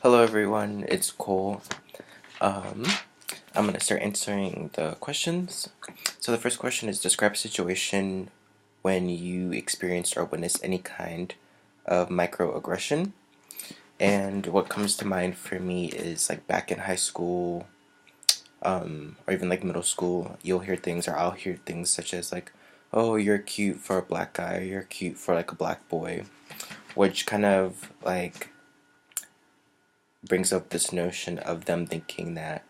Hello everyone, it's Cole. I'm gonna start answering the questions. So the first question is, describe a situation when you experienced or witnessed any kind of microaggression. And what comes to mind for me is like back in high school, or even like middle school, you'll hear things, or I'll hear things such as like, oh, you're cute for a black guy, or you're cute for like a black boy, which kind of like brings up this notion of them thinking that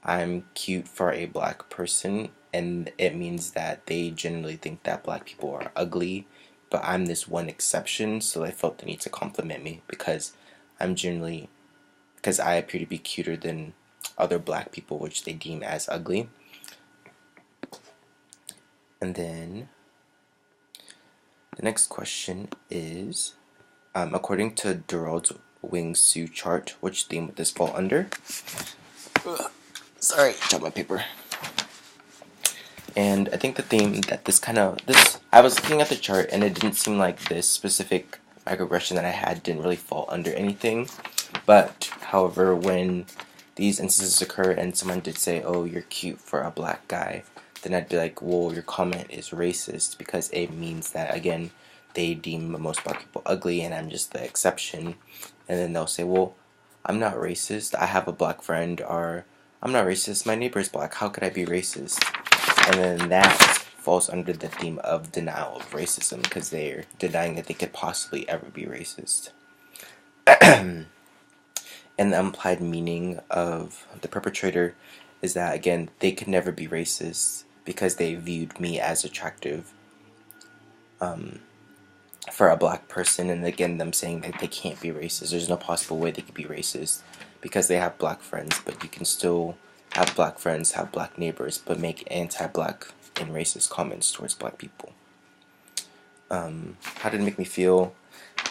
I'm cute for a black person, and it means that they generally think that black people are ugly, but I'm this one exception, so they felt the need to compliment me because I appear to be cuter than other black people, which they deem as ugly. And then the next question is, according to Durald's wingsuit chart, which theme would this fall under? Sorry, dropped my paper. And I think the theme that I was looking at the chart and it didn't seem like this specific microaggression that I had didn't really fall under anything. But, however, when these instances occur and someone did say, oh, you're cute for a black guy, then I'd be like, well, your comment is racist because it means that, again, they deem most black people ugly and I'm just the exception. And then they'll say, well, I'm not racist, I have a black friend, or I'm not racist, my neighbor's black, how could I be racist? And then that falls under the theme of denial of racism because they're denying that they could possibly ever be racist. And the implied meaning of the perpetrator is that, again, they could never be racist because they viewed me as attractive for a black person, and again, them saying that they can't be racist. There's no possible way they could be racist because they have black friends, but you can still have black friends, have black neighbors, but make anti-black and racist comments towards black people. How did it make me feel?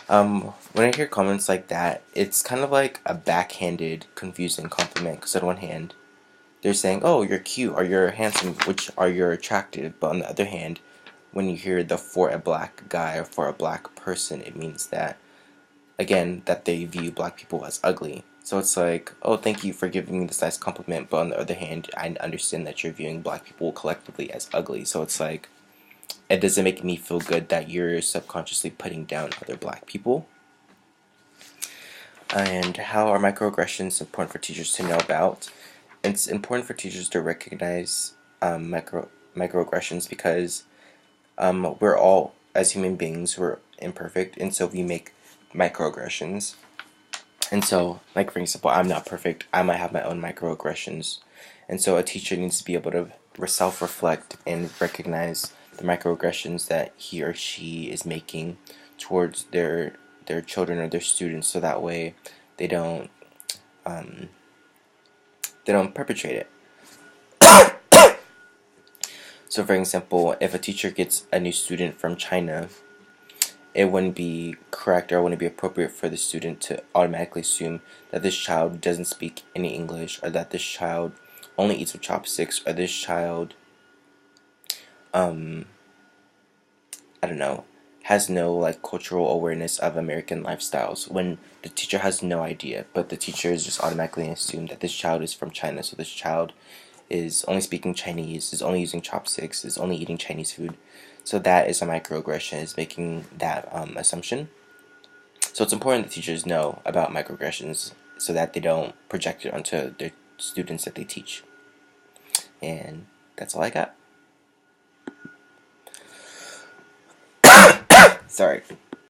When I hear comments like that, it's kind of like a backhanded, confusing compliment, because on one hand, they're saying, oh, you're cute, or you're handsome, or you're attractive, but on the other hand, when you hear the for a black guy or for a black person, it means that, again, that they view black people as ugly. So it's like, oh, thank you for giving me this nice compliment, but on the other hand, I understand that you're viewing black people collectively as ugly. So it's like, it doesn't make me feel good that you're subconsciously putting down other black people. And how are microaggressions important for teachers to know about? It's important for teachers to recognize microaggressions because we're all, as human beings, we're imperfect, and so we make microaggressions. And so, like for example, I'm not perfect. I might have my own microaggressions. And so a teacher needs to be able to self-reflect and recognize the microaggressions that he or she is making towards their children or their students, so that way they don't perpetrate it. So for example, if a teacher gets a new student from China, it wouldn't be correct or wouldn't be appropriate for the student to automatically assume that this child doesn't speak any English, or that this child only eats with chopsticks, or this child, I don't know, has no like cultural awareness of American lifestyles, when the teacher has no idea, but the teacher is just automatically assumed that this child is from China, so this child is only speaking Chinese, is only using chopsticks, is only eating Chinese food. So that is a microaggression, is making that assumption. So it's important that teachers know about microaggressions so that they don't project it onto their students that they teach. And that's all I got. Sorry.